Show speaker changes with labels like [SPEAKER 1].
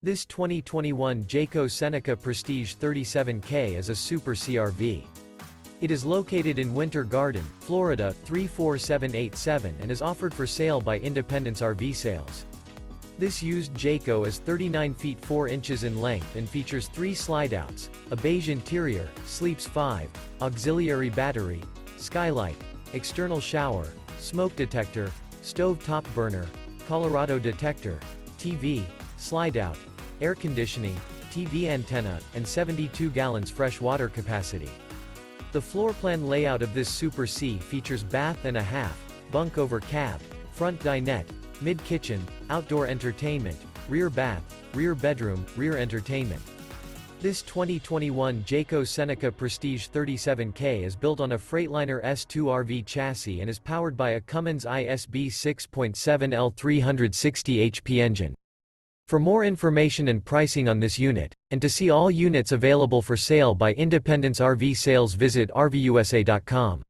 [SPEAKER 1] This 2021 Jayco Seneca Prestige 37K is a Super CRV. It is located in Winter Garden, Florida, 34787 and is offered for sale by Independence RV Sales. This used Jayco is 39 feet 4 inches in length and features 3 slideouts, a beige interior, sleeps 5, auxiliary battery, skylight, external shower, smoke detector, stove top burner, Colorado detector, TV, slideout, air conditioning, TV antenna, and 72 gallons fresh water capacity. The floor plan layout of this Super C features bath and a half, bunk over cab, front dinette, mid-kitchen, outdoor entertainment, rear bath, rear bedroom, rear entertainment. This 2021 Jayco Seneca Prestige 37K is built on a Freightliner S2RV chassis and is powered by a Cummins ISB 6.7L 360 HP engine. For more information and pricing on this unit, and to see all units available for sale by Independence RV Sales, visit RVUSA.com.